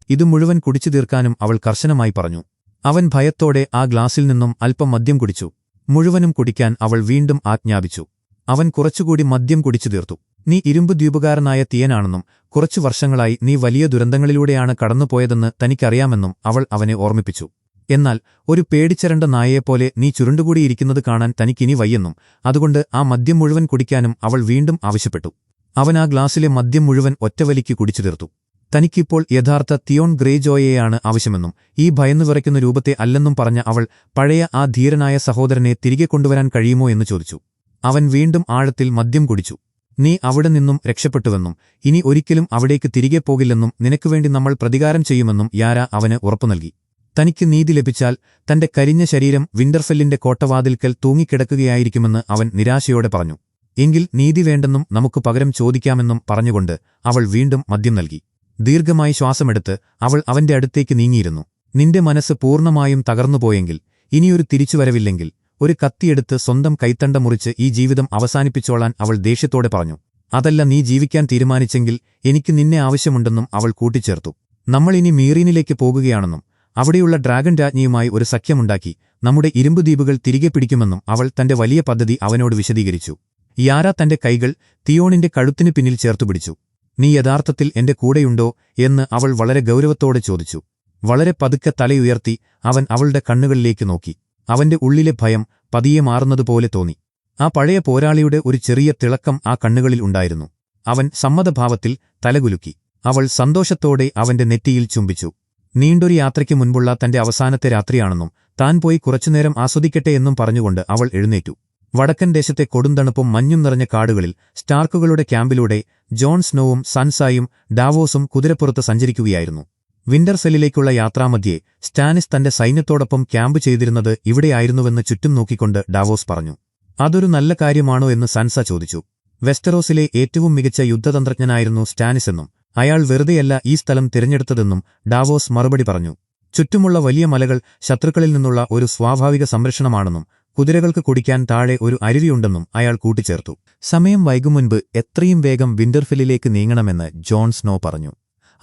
ഇത് മുഴുവൻ കുടിച്ചു തീർക്കാനും അവൾ കർശനമായി പറഞ്ഞു. അവൻ ഭയത്തോടെ ആ ഗ്ലാസിൽ നിന്നും അല്പം മദ്യം കുടിച്ചു. മുഴുവനും കുടിക്കാൻ അവൾ വീണ്ടും ആജ്ഞാപിച്ചു. അവൻ കുറച്ചുകൂടി മദ്യം കുടിച്ചു തീർത്തു. നീ ഇരുമ്പ് ദ്വീപുകാരനായ തിയനാണെന്നും കുറച്ചു വർഷങ്ങളായി നീ വലിയ ദുരന്തങ്ങളിലൂടെയാണ് കടന്നുപോയതെന്ന് തനിക്കറിയാമെന്നും അവൾ അവനെ ഓർമ്മിപ്പിച്ചു. എന്നാൽ ഒരു പേടിച്ചരണ്ട നായയെപ്പോലെ നീ ചുരുണ്ടുകൂടിയിരിക്കുന്നത് കാണാൻ തനിക്കിനി വയ്യെന്നും അതുകൊണ്ട് ആ മദ്യം മുഴുവൻ കുടിക്കാനും അവൾ വീണ്ടും ആവശ്യപ്പെട്ടു. അവൻ ആ ഗ്ലാസിലെ മദ്യം മുഴുവൻ ഒറ്റവലിക്ക് കുടിച്ചു തീർത്തു. തനിക്കിപ്പോൾ യഥാർത്ഥ തിയോൺ ഗ്രേജോയെയാണ് ആവശ്യമെന്നും ഈ ഭയന്നു വിറയ്ക്കുന്ന രൂപത്തെ അല്ലെന്നും പറഞ്ഞ അവൾ പഴയ ആ ധീരനായ സഹോദരനെ തിരികെ കൊണ്ടുവരാൻ കഴിയുമോ എന്ന് ചോദിച്ചു. അവൻ വീണ്ടും ആഴത്തിൽ മദ്യം കുടിച്ചു. നീ അവിടെ നിന്നും രക്ഷപ്പെട്ടുവെന്നും ഇനി ഒരിക്കലും അവിടേക്ക് തിരികെ പോകില്ലെന്നും നിനക്കുവേണ്ടി നമ്മൾ പ്രതികാരം ചെയ്യുമെന്നും യാര അവന് ഉറപ്പു നൽകി. തനിക്ക് നീതി ലഭിച്ചാൽ തന്റെ കരിഞ്ഞ ശരീരം വിന്റർഫെല്ലിന്റെ കോട്ടവാതിൽക്കൽ തൂങ്ങിക്കിടക്കുകയായിരിക്കുമെന്ന് അവൻ നിരാശയോടെ പറഞ്ഞു. എങ്കിൽ നീതി വേണ്ടെന്നും നമുക്ക് പകരം ചോദിക്കാമെന്നും പറഞ്ഞുകൊണ്ട് അവൾ വീണ്ടും മദ്യം നൽകി. ദീർഘമായി ശ്വാസമെടുത്ത് അവൾ അവന്റെ അടുത്തേക്ക് നീങ്ങിയിരുന്നു. നിന്റെ മനസ്സ് പൂർണ്ണമായും തകർന്നുപോയെങ്കിൽ, ഇനിയൊരു തിരിച്ചുവരവില്ലെങ്കിൽ, ഒരു കത്തിയെടുത്ത് സ്വന്തം കൈത്തണ്ട മുറിച്ച് ഈ ജീവിതം അവസാനിപ്പിച്ചോളാൻ അവൾ ദേഷ്യത്തോടെ പറഞ്ഞു. അതല്ല, നീ ജീവിക്കാൻ തീരുമാനിച്ചെങ്കിൽ എനിക്ക് നിന്നെ ആവശ്യമുണ്ടെന്നും അവൾ കൂട്ടിച്ചേർത്തു. നമ്മളിനി മീറീനിലേക്ക് പോകുകയാണെന്നും അവിടെയുള്ള ഡ്രാഗൺ രാജ്ഞിയുമായി ഒരു സഖ്യമുണ്ടാക്കി നമ്മുടെ ഇരുമ്പ് ദ്വീപുകൾ തിരികെ പിടിക്കുമെന്നും അവൾ തന്റെ വലിയ പദ്ധതി അവനോട് വിശദീകരിച്ചു. യാര തന്റെ കൈകൾ തിയോണിന്റെ കഴുത്തിനു പിന്നിൽ ചേർത്തുപിടിച്ചു. നീ യഥാർത്ഥത്തിൽ എന്റെ കൂടെയുണ്ടോ എന്ന് അവൾ വളരെ ഗൗരവത്തോടെ ചോദിച്ചു. വളരെ പതുക്കെ തലയുയർത്തി അവൻ അവളുടെ കണ്ണുകളിലേക്ക് നോക്കി. അവന്റെ ഉള്ളിലെ ഭയം പതിയെ മാറുന്നതുപോലെ തോന്നി. ആ പഴയ പോരാളിയുടെ ഒരു ചെറിയ തിളക്കം ആ കണ്ണുകളിൽ ഉണ്ടായിരുന്നു. അവൻ സമ്മതഭാവത്തിൽ തലകുലുക്കി. അവൾ സന്തോഷത്തോടെ അവന്റെ നെറ്റിയിൽ ചുംബിച്ചു. നീണ്ടൊരു യാത്രയ്ക്ക് മുൻപുള്ള തന്റെ അവസാനത്തെ രാത്രിയാണെന്നും താൻ പോയി കുറച്ചുനേരം ആസ്വദിക്കട്ടെ എന്നും പറഞ്ഞുകൊണ്ട് അവൾ എഴുന്നേറ്റു. വടക്കൻ ദേശത്തെ കൊടുന്തണുപ്പും മഞ്ഞും നിറഞ്ഞ കാടുകളിൽ സ്റ്റാർക്കുകളുടെ ക്യാമ്പിലൂടെ ജോൺ സ്നോവും സൺസായും ഡാവോസും കുതിരപ്പുറത്ത് സഞ്ചരിക്കുകയായിരുന്നു. വിന്റർഫെല്ലിലേക്കുള്ള യാത്രാമധ്യേ സ്റ്റാനിസ് തന്റെ സൈന്യത്തോടൊപ്പം ക്യാമ്പ് ചെയ്തിരുന്നത് ഇവിടെയായിരുന്നുവെന്ന് ചുറ്റും നോക്കിക്കൊണ്ട് ഡാവോസ് പറഞ്ഞു. അതൊരു നല്ല കാര്യമാണോ എന്ന് സൻസ ചോദിച്ചു. വെസ്റ്ററോസിലെ ഏറ്റവും മികച്ച യുദ്ധതന്ത്രജ്ഞനായിരുന്നു സ്റ്റാനിസ് എന്നും അയാൾ വെറുതെയല്ല ഈ സ്ഥലം തിരഞ്ഞെടുത്തതെന്നും ഡാവോസ് മറുപടി പറഞ്ഞു. ചുറ്റുമുള്ള വലിയ മലകൾ ശത്രുക്കളിൽ നിന്നുള്ള ഒരു സ്വാഭാവിക സംരക്ഷണമാണെന്നും കുതിരകൾക്ക് കുടിക്കാൻ താഴെ ഒരു അരുവിയുണ്ടെന്നും അയാൾ കൂട്ടിച്ചേർത്തു. സമയം വൈകും മുൻപ് എത്രയും വേഗം വിന്റർഫെല്ലിലേക്ക് നീങ്ങണമെന്ന് ജോൺ സ്നോ പറഞ്ഞു.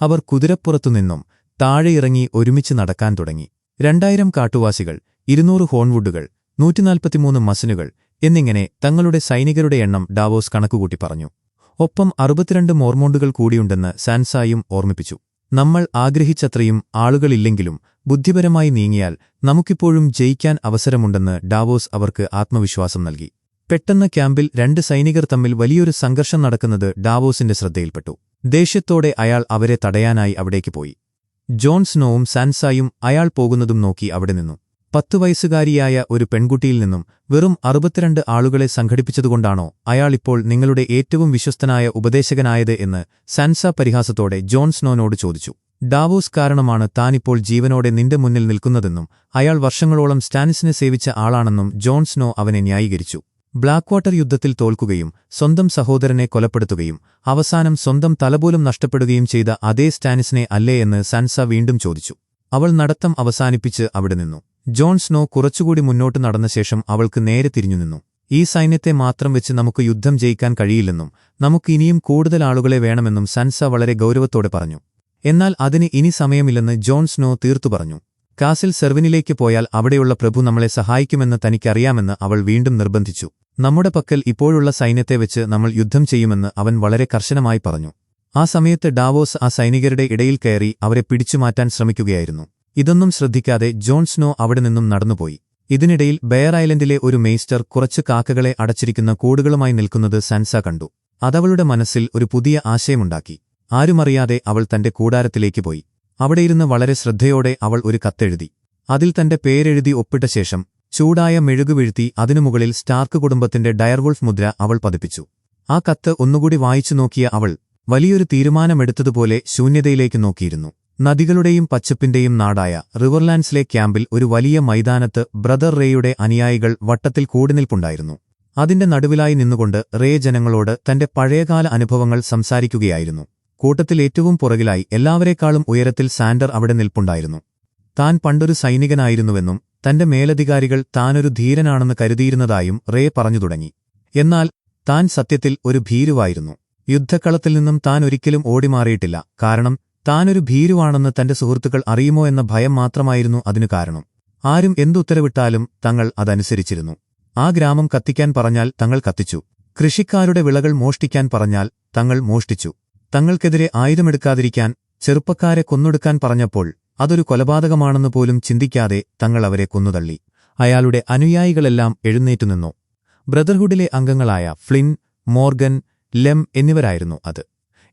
അവർ കുതിരപ്പുറത്തുനിന്നും താഴെ ഇറങ്ങി ഒരുമിച്ച് നടക്കാൻ തുടങ്ങി. 2000 കാട്ടുവാസികൾ, 200 ഹോൺവുഡുകൾ, 143 മസിനുകൾ എന്നിങ്ങനെ തങ്ങളുടെ സൈനികരുടെ എണ്ണം ഡാവോസ് കണക്കുകൂട്ടി പറഞ്ഞു. ഒപ്പം 62 മോർമോണ്ടുകൾ കൂടിയുണ്ടെന്ന് സാൻസായും ഓർമ്മിപ്പിച്ചു. നമ്മൾ ആഗ്രഹിച്ചത്രയും ആളുകളില്ലെങ്കിലും ബുദ്ധിപരമായി നീങ്ങിയാൽ നമുക്കിപ്പോഴും ജയിക്കാൻ അവസരമുണ്ടെന്ന് ഡാവോസ് അവർക്ക് ആത്മവിശ്വാസം നൽകി. പെട്ടെന്ന് ക്യാമ്പിൽ 2 സൈനികർ തമ്മിൽ വലിയൊരു സംഘർഷം നടക്കുന്നത് ഡാവോസിന്റെ ശ്രദ്ധയിൽപ്പെട്ടു. ദേഷ്യത്തോടെ അയാൾ അവരെ തടയാനായി അവിടേക്ക് പോയി. ജോൺ സ്നോവും സാൻസായും അയാൾ പോകുന്നതും നോക്കി അവിടെ നിന്നു. 10 വയസ്സുകാരിയായ ഒരു പെൺകുട്ടിയിൽ നിന്നും വെറും 62 ആളുകളെ സംഘടിപ്പിച്ചതുകൊണ്ടാണോ അയാളിപ്പോൾ നിങ്ങളുടെ ഏറ്റവും വിശ്വസ്തനായ ഉപദേശകനായത് എന്ന് സാൻസ പരിഹാസത്തോടെ ജോൺ സ്നോനോട് ചോദിച്ചു. ഡാവോസ് കാരണമാണ് താനിപ്പോൾ ജീവനോടെ നിന്റെ മുന്നിൽ നിൽക്കുന്നതെന്നും അയാൾ വർഷങ്ങളോളം സ്റ്റാനിസിനെ സേവിച്ച ആളാണെന്നും ജോൺ സ്നോ അവനെ ന്യായീകരിച്ചു. ബ്ലാക്ക്വാട്ടർ യുദ്ധത്തിൽ തോൽക്കുകയും സ്വന്തം സഹോദരനെ കൊലപ്പെടുത്തുകയും അവസാനം സ്വന്തം തലപോലും നഷ്ടപ്പെടുകയും ചെയ്ത അതേ സ്റ്റാനിസിനെ അല്ലേ എന്ന് സാൻസ വീണ്ടും ചോദിച്ചു. അവൾ നടത്തം അവസാനിപ്പിച്ച് അവിടെ നിന്നു. ജോൺ സ്നോ കുറച്ചുകൂടി മുന്നോട്ട് നടന്ന ശേഷം അവൾക്ക് നേരെ തിരിഞ്ഞുനിന്നു. ഈ സൈന്യത്തെ മാത്രം വെച്ച് നമുക്ക് യുദ്ധം ജയിക്കാൻ കഴിയില്ലെന്നും നമുക്ക് ഇനിയും കൂടുതൽ ആളുകളെ വേണമെന്നും സാൻസ വളരെ ഗൗരവത്തോടെ പറഞ്ഞു. എന്നാൽ അതിന് ഇനി സമയമില്ലെന്ന് ജോൺ സ്നോ തീർത്തു പറഞ്ഞു. കാസിൽ സെർവിനിലേക്ക് പോയാൽ അവിടെയുള്ള പ്രഭു നമ്മളെ സഹായിക്കുമെന്ന് തനിക്കറിയാമെന്ന് അവൾ വീണ്ടും നിർബന്ധിച്ചു. നമ്മുടെ പക്കൽ ഇപ്പോഴുള്ള സൈന്യത്തെ വെച്ച് നമ്മൾ യുദ്ധം ചെയ്യുമെന്ന് അവൻ വളരെ കർശനമായി പറഞ്ഞു. ആ സമയത്ത് ഡാവോസ് ആ സൈനികരുടെ ഇടയിൽ കയറി അവരെ പിടിച്ചുമാറ്റാൻ ശ്രമിക്കുകയായിരുന്നു. ഇതൊന്നും ശ്രദ്ധിക്കാതെ ജോൺ സ്നോ അവിടെ നിന്നും നടന്നുപോയി. ഇതിനിടയിൽ ബെയർ ഐലൻഡിലെ ഒരു മെയ്സ്റ്റർ കുറച്ച് കാക്കകളെ അടച്ചിരിക്കുന്ന കൂടുകളുമായി നിൽക്കുന്നത് സാൻസ കണ്ടു. അതവളുടെ മനസ്സിൽ ഒരു പുതിയ ആശയമുണ്ടാക്കി. ആരുമറിയാതെ അവൾ തന്റെ കൂടാരത്തിലേക്ക് പോയി. അവിടെയിരുന്ന് വളരെ ശ്രദ്ധയോടെ അവൾ ഒരു കത്തെഴുതി. അതിൽ തന്റെ പേരെഴുതി ഒപ്പിട്ട ശേഷം ചൂടായ മെഴുകു വീഴ്ത്തി അതിനു മുകളിൽ സ്റ്റാർക്ക് കുടുംബത്തിന്റെ ഡയർവുൾഫ് മുദ്ര അവൾ പതിപ്പിച്ചു. ആ കത്ത് ഒന്നുകൂടി വായിച്ചു നോക്കിയ അവൾ വലിയൊരു തീരുമാനമെടുത്തതുപോലെ ശൂന്യതയിലേക്ക് നോക്കിയിരുന്നു. നദികളുടെയും പച്ചപ്പിന്റെയും നാടായ റിവർലാൻഡ്സിലെ ക്യാമ്പിൽ ഒരു വലിയ മൈതാനത്ത് ബ്രദർ റേയുടെ അനുയായികൾ വട്ടത്തിൽ കൂടുനിൽപ്പുണ്ടായിരുന്നു. അതിന്റെ നടുവിലായി നിന്നുകൊണ്ട് റേ ജനങ്ങളോട് തന്റെ പഴയകാല അനുഭവങ്ങൾ സംസാരിക്കുകയായിരുന്നു. കൂട്ടത്തിൽ ഏറ്റവും പുറകിലായി എല്ലാവരേക്കാളും ഉയരത്തിൽ സാൻഡർ അവിടെ നിൽപ്പുണ്ടായിരുന്നു. താൻ പണ്ടൊരു സൈനികനായിരുന്നുവെന്നും തന്റെ മേലധികാരികൾ താനൊരു ധീരനാണെന്ന് കരുതിയിരുന്നതായും റേ പറഞ്ഞു തുടങ്ങി. എന്നാൽ താൻ സത്യത്തിൽ ഒരു ഭീരുവായിരുന്നു. യുദ്ധക്കളത്തിൽ നിന്നും താൻ ഒരിക്കലും ഓടിമാറിയിട്ടില്ല. കാരണം താനൊരു ഭീരുവാണെന്ന് തന്റെ സുഹൃത്തുക്കൾ അറിയുമോ എന്ന ഭയം മാത്രമായിരുന്നു അതിനു കാരണം. ആരും എന്തുത്തരവിട്ടാലും തങ്ങൾ അതനുസരിച്ചിരുന്നു. ആ ഗ്രാമം കത്തിക്കാൻ പറഞ്ഞാൽ തങ്ങൾ കത്തിച്ചു. കൃഷിക്കാരുടെ വിളകൾ മോഷ്ടിക്കാൻ പറഞ്ഞാൽ തങ്ങൾ മോഷ്ടിച്ചു. തങ്ങൾക്കെതിരെ ആയുധമെടുക്കാതിരിക്കാൻ ചെറുപ്പക്കാരെ കൊന്നൊടുക്കാൻ പറഞ്ഞപ്പോൾ അതൊരു കൊലപാതകമാണെന്ന് പോലും ചിന്തിക്കാതെ തങ്ങൾ അവരെ കൊന്നുതള്ളി. അയാളുടെ അനുയായികളെല്ലാം എഴുന്നേറ്റുനിന്നു. ബ്രദർഹുഡിലെ അംഗങ്ങളായ ഫ്ലിൻ, മോർഗൻ, ലെം എന്നിവരായിരുന്നു അത്.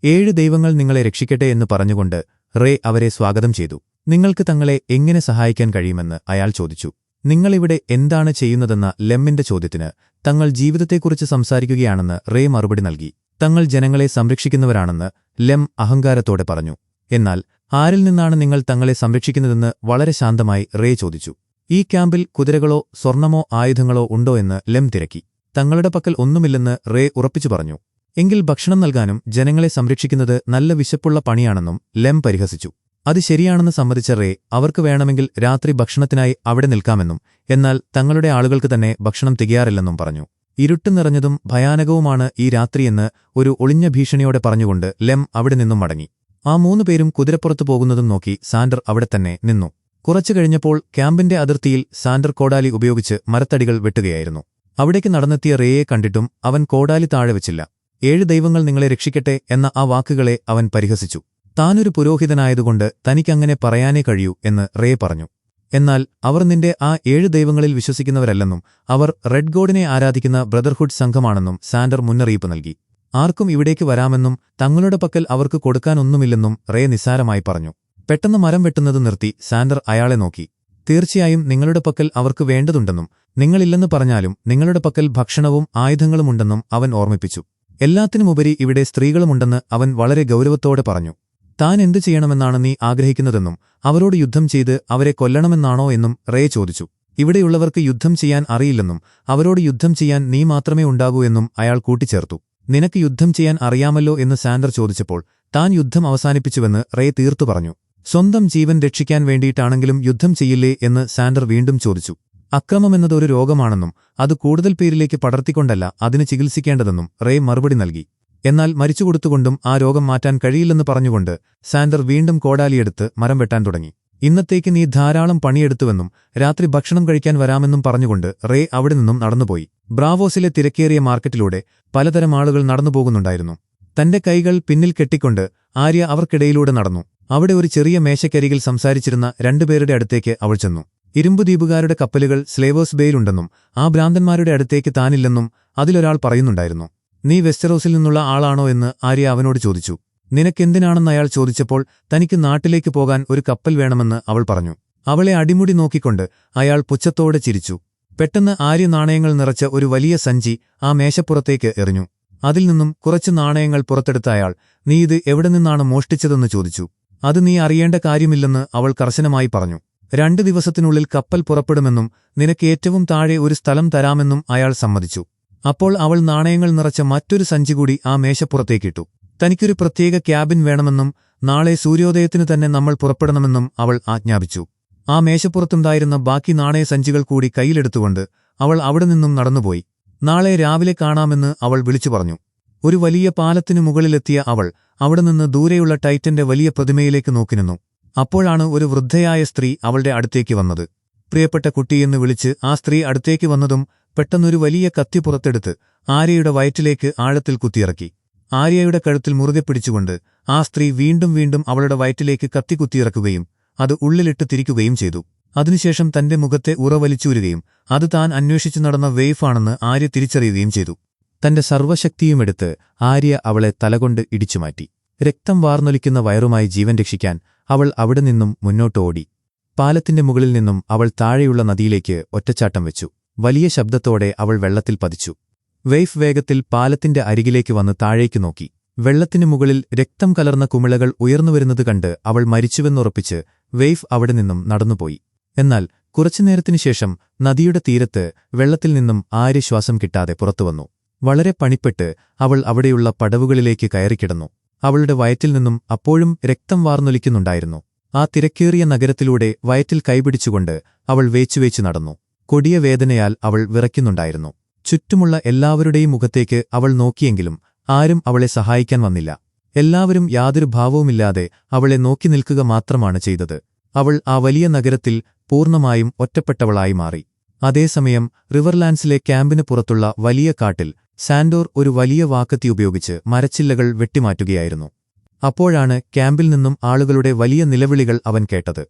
7 ദൈവങ്ങൾ നിങ്ങളെ രക്ഷിക്കട്ടെ എന്ന് പറഞ്ഞുകൊണ്ട് റേ അവരെ സ്വാഗതം ചെയ്തു. നിങ്ങൾക്ക് തങ്ങളെ എങ്ങനെ സഹായിക്കാൻ കഴിയുമെന്ന് അയാൾ ചോദിച്ചു. നിങ്ങളിവിടെ എന്താണ് ചെയ്യുന്നതെന്ന ലെമ്മിന്റെ ചോദ്യത്തിന് തങ്ങൾ ജീവിതത്തെക്കുറിച്ച് സംസാരിക്കുകയാണെന്ന് റേ മറുപടി നൽകി. തങ്ങൾ ജനങ്ങളെ സംരക്ഷിക്കുന്നവരാണെന്ന് ലെം അഹങ്കാരത്തോടെ പറഞ്ഞു. എന്നാൽ ആരിൽ നിന്നാണ് നിങ്ങൾ തങ്ങളെ സംരക്ഷിക്കുന്നതെന്ന് വളരെ ശാന്തമായി റേ ചോദിച്ചു. ഈ ക്യാമ്പിൽ കുതിരകളോ സ്വർണമോ ആയുധങ്ങളോ ഉണ്ടോ എന്ന് ലെം തിരക്കി. തങ്ങളുടെ പക്കൽ ഒന്നുമില്ലെന്ന് റേ ഉറപ്പിച്ചു പറഞ്ഞു. എങ്കിൽ ഭക്ഷണം നൽകാനും ജനങ്ങളെ സംരക്ഷിക്കുന്നത് നല്ല വിശപ്പുള്ള പണിയാണെന്നും ലെം പരിഹസിച്ചു. അത് ശരിയാണെന്ന് സമ്മതിച്ച റേ അവർക്ക് വേണമെങ്കിൽ രാത്രി ഭക്ഷണത്തിനായി അവിടെ നിൽക്കാമെന്നും എന്നാൽ തങ്ങളുടെ ആളുകൾക്ക് തന്നെ ഭക്ഷണം തികയാറില്ലെന്നും പറഞ്ഞു. ഇരുട്ട് നിറഞ്ഞതും ഭയാനകവുമാണ് ഈ രാത്രിയെന്ന് ഒരു ഒളിഞ്ഞ ഭീഷണിയോടെ പറഞ്ഞുകൊണ്ട് ലെം അവിടെ നിന്നും മടങ്ങി. ആ 3 പേരും കുതിരപ്പുറത്തു പോകുന്നതും നോക്കി സാൻഡർ അവിടെ തന്നെ നിന്നു. കുറച്ചു കഴിഞ്ഞപ്പോൾ ക്യാമ്പിന്റെ അതിർത്തിയിൽ സാൻഡർ കോടാലി ഉപയോഗിച്ച് മരത്തടികൾ വെട്ടുകയായിരുന്നു. അവിടേക്ക് നടന്നെത്തിയ റേയെ കണ്ടിട്ടും അവൻ കോടാലി താഴെ വെച്ചില്ല. 7 ദൈവങ്ങൾ നിങ്ങളെ രക്ഷിക്കട്ടെ എന്ന ആ വാക്കുകളെ അവൻ പരിഹസിച്ചു. താനൊരു പുരോഹിതനായതുകൊണ്ട് തനിക്കങ്ങനെ പറയാനേ കഴിയൂ എന്ന് റേ പറഞ്ഞു. എന്നാൽ അവർ നിന്റെ ആ 7 ദൈവങ്ങളിൽ വിശ്വസിക്കുന്നവരല്ലെന്നും അവർ റെഡ് ഗോഡിനെ ആരാധിക്കുന്ന ബ്രദർഹുഡ് സംഘമാണെന്നും സാൻഡർ മുന്നറിയിപ്പ് നൽകി. ആർക്കും ഇവിടേക്ക് വരാമെന്നും തങ്ങളുടെ പക്കൽ അവർക്ക് കൊടുക്കാനൊന്നുമില്ലെന്നും റേ നിസ്സാരമായി പറഞ്ഞു. പെട്ടെന്ന് മരം വെട്ടുന്നത് നിർത്തി സാൻഡർ അയാളെ നോക്കി. തീർച്ചയായും നിങ്ങളുടെ പക്കൽ അവർക്ക് വേണ്ടതുണ്ടെന്നും നിങ്ങളില്ലെന്ന് പറഞ്ഞാലും നിങ്ങളുടെ പക്കൽ ഭക്ഷണവും ആയുധങ്ങളുമുണ്ടെന്നും അവൻ ഓർമ്മിപ്പിച്ചു. എല്ലാത്തിനുമുപരി ഇവിടെ സ്ത്രീകളുമുണ്ടെന്ന് അവൻ വളരെ ഗൗരവത്തോടെ പറഞ്ഞു. താൻ എന്തു ചെയ്യണമെന്നാണ് നീ ആഗ്രഹിക്കുന്നതെന്നും അവരോട് യുദ്ധം ചെയ്ത് അവരെ കൊല്ലണമെന്നാണോ എന്നും റേ ചോദിച്ചു. ഇവിടെയുള്ളവർക്ക് യുദ്ധം ചെയ്യാൻ അറിയില്ലെന്നും അവരോട് യുദ്ധം ചെയ്യാൻ നീ മാത്രമേ ഉണ്ടാകൂ എന്നും അയാൾ കൂട്ടിച്ചേർത്തു. നിനക്ക് യുദ്ധം ചെയ്യാൻ അറിയാമല്ലോ എന്ന് സാൻഡർ ചോദിച്ചപ്പോൾ താൻ യുദ്ധം അവസാനിപ്പിച്ചുവെന്ന് റേ തീർത്തു പറഞ്ഞു. സ്വന്തം ജീവൻ രക്ഷിക്കാൻ വേണ്ടിയിട്ടാണെങ്കിലും യുദ്ധം ചെയ്യില്ലേ എന്ന് സാൻഡർ വീണ്ടും ചോദിച്ചു. അക്രമമെന്നത് ഒരു രോഗമാണെന്നും അത് കൂടുതൽ പേരിലേക്ക് പടർത്തിക്കൊണ്ടല്ല അതിന് ചികിത്സിക്കേണ്ടതെന്നും റേ മറുപടി നൽകി. എന്നാൽ മരിച്ചുകൊടുത്തുകൊണ്ടും ആ രോഗം മാറ്റാൻ കഴിയില്ലെന്ന് പറഞ്ഞുകൊണ്ട് സാൻഡർ വീണ്ടും കോടാലിയെടുത്ത് മരം വെട്ടാൻ തുടങ്ങി. ഇന്നത്തേക്ക് നീ ധാരാളം പണിയെടുത്തുവെന്നും രാത്രി ഭക്ഷണം കഴിക്കാൻ വരാമെന്നും പറഞ്ഞുകൊണ്ട് റേ അവിടെ നിന്നും നടന്നുപോയി. ബ്രാവോസിലെ തിരക്കേറിയ മാർക്കറ്റിലൂടെ പലതരം ആളുകൾ നടന്നുപോകുന്നുണ്ടായിരുന്നു. തന്റെ കൈകൾ പിന്നിൽ കെട്ടിക്കൊണ്ട് ആര്യ അവർക്കിടയിലൂടെ നടന്നു. അവിടെ ഒരു ചെറിയ മേശക്കരികിൽ സംസാരിച്ചിരുന്ന 2 പേരുടെ അടുത്തേക്ക് അവൾ ചെന്നു. ഇരുമ്പുദ്വീപുകാരുടെ കപ്പലുകൾ സ്ലേവേഴ്സ് ബേയിലുണ്ടെന്നും ആ ഭ്രാന്തന്മാരുടെ അടുത്തേക്ക് താനില്ലെന്നും അതിലൊരാൾ പറയുന്നുണ്ടായിരുന്നു. നീ വെസ്റ്ററോസിൽ നിന്നുള്ള ആളാണോ എന്ന് ആര്യ അവനോട് ചോദിച്ചു. നിനക്കെന്തിനാണെന്ന് അയാൾ ചോദിച്ചപ്പോൾ തനിക്ക് നാട്ടിലേക്ക് പോകാൻ ഒരു കപ്പൽ വേണമെന്ന് അവൾ പറഞ്ഞു. അവളെ അടിമുടി നോക്കിക്കൊണ്ട് അയാൾ പുച്ഛത്തോടെ ചിരിച്ചു. പെട്ടെന്ന് ആര്യ നാണയങ്ങൾ നിറച്ച ഒരു വലിയ സഞ്ചി ആ മേശപ്പുറത്തേക്ക് എറിഞ്ഞു. അതിൽ നിന്നും കുറച്ച് നാണയങ്ങൾ പുറത്തെടുത്ത അയാൾ നീ ഇത് എവിടെ നിന്നാണ് മോഷ്ടിച്ചതെന്ന് ചോദിച്ചു. അത് നീ അറിയേണ്ട കാര്യമില്ലെന്ന് അവൾ കർശനമായി പറഞ്ഞു. 2 ദിവസത്തിനുള്ളിൽ കപ്പൽ പുറപ്പെടുമെന്നും നിനക്ക് ഏറ്റവും താഴെ ഒരു സ്ഥലം തരാമെന്നും അയാൾ സമ്മതിച്ചു. അപ്പോൾ അവൾ നാണയങ്ങൾ നിറച്ച മറ്റൊരു സഞ്ചി കൂടി ആ മേശപ്പുറത്തേക്കിട്ടു. തനിക്കൊരു പ്രത്യേക ക്യാബിൻ വേണമെന്നും നാളെ സൂര്യോദയത്തിനു തന്നെ നമ്മൾ പുറപ്പെടണമെന്നും അവൾ ആജ്ഞാപിച്ചു. ആ മേശപ്പുറത്തുണ്ടായിരുന്ന ബാക്കി നാണയസഞ്ചികൾ കൂടി കയ്യിലെടുത്തുകൊണ്ട് അവൾ അവിടെ നിന്നും നടന്നുപോയി. നാളെ രാവിലെ കാണാമെന്ന് അവൾ വിളിച്ചു പറഞ്ഞു. ഒരു വലിയ പാലത്തിനു മുകളിലെത്തിയ അവൾ അവിടെ നിന്ന് ദൂരെയുള്ള ടൈറ്റന്റെ വലിയ പ്രതിമയിലേക്ക് നോക്കിനിന്നു. അപ്പോഴാണ് ഒരു വൃദ്ധയായ സ്ത്രീ അവളുടെ അടുത്തേക്ക് വന്നത്. പ്രിയപ്പെട്ട കുട്ടിയെന്ന് വിളിച്ച് ആ സ്ത്രീ അടുത്തേക്ക് വന്നതും പെട്ടെന്നൊരു വലിയ കത്തി പുറത്തെടുത്ത് ആര്യയുടെ വയറ്റിലേക്ക് ആഴത്തിൽ കുത്തിയിറക്കി. ആര്യയുടെ കഴുത്തിൽ മുറുകെ പിടിച്ചുകൊണ്ട് ആ സ്ത്രീ വീണ്ടും വീണ്ടും അവളുടെ വയറ്റിലേക്ക് കത്തി കുത്തിയിറക്കുകയും അത് ഉള്ളിലിട്ട് തിരിക്കുകയും ചെയ്തു. അതിനുശേഷം തന്റെ മുഖത്തെ ഉറവലിച്ചൂരുകയും അത് താൻ അന്വേഷിച്ചു നടന്ന വെയ്ഫാണെന്ന് ആര്യ തിരിച്ചറിയുകയും ചെയ്തു. തന്റെ സർവ്വശക്തിയുമെടുത്ത് ആര്യ അവളെ തലകൊണ്ട് ഇടിച്ചുമാറ്റി. രക്തം വാർന്നൊലിക്കുന്ന വയറുമായി ജീവൻ രക്ഷിക്കാൻ അവൾ അവിടെ നിന്നും മുന്നോട്ട് ഓടി. പാലത്തിന്റെ മുകളിൽ നിന്നും അവൾ താഴെയുള്ള നദിയിലേക്ക് ഒറ്റച്ചാട്ടം വെച്ചു. വലിയ ശബ്ദത്തോടെ അവൾ വെള്ളത്തിൽ പതിച്ചു. വെയ്ഫ് വേഗത്തിൽ പാലത്തിന്റെ അരികിലേക്ക് വന്ന് താഴേക്ക് നോക്കി. വെള്ളത്തിനു മുകളിൽ രക്തം കലർന്ന കുമിളകൾ ഉയർന്നുവരുന്നത് കണ്ട് അവൾ മരിച്ചുവെന്നുറപ്പിച്ച് വെയ്ഫ് അവിടെ നിന്നും നടന്നുപോയി. എന്നാൽ കുറച്ചുനേരത്തിനുശേഷം നദിയുടെ തീരത്ത് വെള്ളത്തിൽ നിന്നും ആര്യ ശ്വാസം കിട്ടാതെ പുറത്തുവന്നു. വളരെ പണിപ്പെട്ട് അവൾ അവിടെയുള്ള പടവുകളിലേക്ക് കയറിക്കിടന്നു. അവളുടെ വയറ്റിൽ നിന്നും അപ്പോഴും രക്തം വാർന്നൊലിക്കുന്നുണ്ടായിരുന്നു. ആ തിരക്കേറിയ നഗരത്തിലൂടെ വയറ്റിൽ കൈപിടിച്ചുകൊണ്ട് അവൾ വേച്ചുവേച്ചു നടന്നു. കൊടിയ വേദനയാൽ അവൾ വിറയ്ക്കുന്നുണ്ടായിരുന്നു. ചുറ്റുമുള്ള എല്ലാവരുടെയും മുഖത്തേക്ക് അവൾ നോക്കിയെങ്കിലും ആരും അവളെ സഹായിക്കാൻ വന്നില്ല. എല്ലാവരും യാതൊരു ഭാവവുമില്ലാതെ അവളെ നോക്കി നിൽക്കുക മാത്രമാണ് ചെയ്തത്. അവൾ ആ വലിയ നഗരത്തിൽ പൂർണ്ണമായും ഒറ്റപ്പെട്ടവളായി മാറി. അതേസമയം റിവർലാൻഡ്സിലെ ക്യാമ്പിന് പുറത്തുള്ള വലിയ കാട്ടിൽ സാൻഡോർ ഒരു വലിയ വാക്കത്തി ഉപയോഗിച്ച് മരച്ചില്ലകൾ വെട്ടിമാറ്റുകയായിരുന്നു. അപ്പോഴാണ് ക്യാമ്പിൽ നിന്നും ആളുകളുടെ വലിയ നിലവിളികൾ അവൻ കേട്ടത്.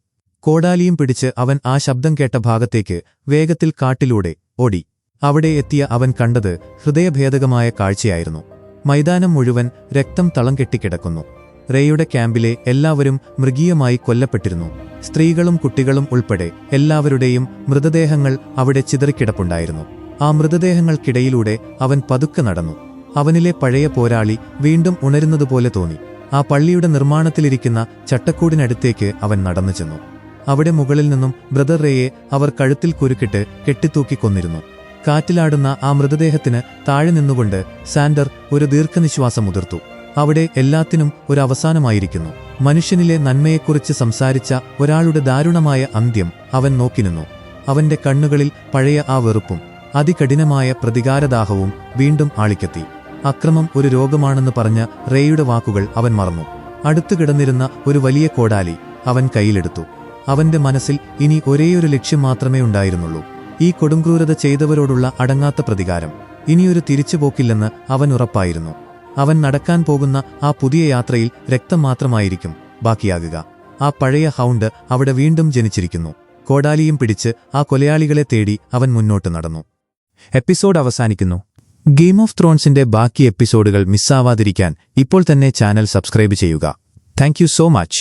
കോടാലിയും പിടിച്ച് അവൻ ആ ശബ്ദം കേട്ട ഭാഗത്തേക്ക് വേഗത്തിൽ കാട്ടിലൂടെ ഓടി. അവിടെ എത്തിയ അവൻ കണ്ടത് ഹൃദയഭേദകമായ കാഴ്ചയായിരുന്നു. മൈതാനം മുഴുവൻ രക്തം തളം കെട്ടിക്കിടക്കുന്നു. റേയുടെ ക്യാമ്പിലെ എല്ലാവരും മൃഗീയമായി കൊല്ലപ്പെട്ടിരുന്നു. സ്ത്രീകളും കുട്ടികളും ഉൾപ്പെടെ എല്ലാവരുടെയും മൃതദേഹങ്ങൾ അവിടെ ചിതറിക്കിടപ്പുണ്ടായിരുന്നു. ആ മൃതദേഹങ്ങൾക്കിടയിലൂടെ അവൻ പതുക്കെ നടന്നു. അവനിലെ പഴയ പോരാളി വീണ്ടും ഉണരുന്നതുപോലെ തോന്നി. ആ പള്ളിയുടെ നിർമ്മാണത്തിലിരിക്കുന്ന ചട്ടക്കൂടിനടുത്തേക്ക് അവൻ നടന്നു ചെന്നു. അവിടെ മുകളിൽ നിന്നും ബ്രദർ റേയെ അവർ കഴുത്തിൽ കുരുക്കിട്ട് കെട്ടിത്തൂക്കിക്കൊന്നിരുന്നു. കാറ്റിലാടുന്ന ആ മൃതദേഹത്തിന് താഴെ നിന്നുകൊണ്ട് സാൻഡർ ഒരു ദീർഘനിശ്വാസം ഉതിർത്തു. അവിടെ എല്ലാത്തിനും ഒരു അവസാനമായിരിക്കുന്നു. മനുഷ്യനിലെ നന്മയെക്കുറിച്ച് സംസാരിച്ച ഒരാളുടെ ദാരുണമായ അന്ത്യം അവൻ നോക്കിനിന്നു. അവന്റെ കണ്ണുകളിൽ പഴയ ആ വെറുപ്പും അതികഠിനമായ പ്രതികാരദാഹവും വീണ്ടും ആളിക്കത്തി. അക്രമം ഒരു രോഗമാണെന്ന് പറഞ്ഞ റേയുടെ വാക്കുകൾ അവൻ മറന്നു. അടുത്തു കിടന്നിരുന്ന ഒരു വലിയ കോടാലി അവൻ കയ്യിലെടുത്തു. അവന്റെ മനസ്സിൽ ഇനി ഒരേയൊരു ലക്ഷ്യം മാത്രമേ ഉണ്ടായിരുന്നുള്ളൂ: ഈ കൊടുംക്രൂരത ചെയ്തവരോടുള്ള അടങ്ങാത്ത പ്രതികാരം. ഇനിയൊരു തിരിച്ചുപോക്കില്ലെന്ന് അവൻ ഉറപ്പായിരുന്നു. അവൻ നടക്കാൻ പോകുന്ന ആ പുതിയ യാത്രയിൽ രക്തം മാത്രമായിരിക്കും ബാക്കിയാകുക. ആ പഴയ ഹൗണ്ട് അവിടെ വീണ്ടും ജനിച്ചിരിക്കുന്നു. കോടാലിയും പിടിച്ച് ആ കൊലയാളികളെ തേടി അവൻ മുന്നോട്ട് നടന്നു. എപ്പിസോഡ് അവസാനിക്കുന്നു. ഗെയിം ഓഫ് ത്രോൺസിന്റെ ബാക്കി എപ്പിസോഡുകൾ മിസ്സാവാതിരിക്കാൻ ഇപ്പോൾ തന്നെ ചാനൽ സബ്സ്ക്രൈബ് ചെയ്യുക. Thank you so much.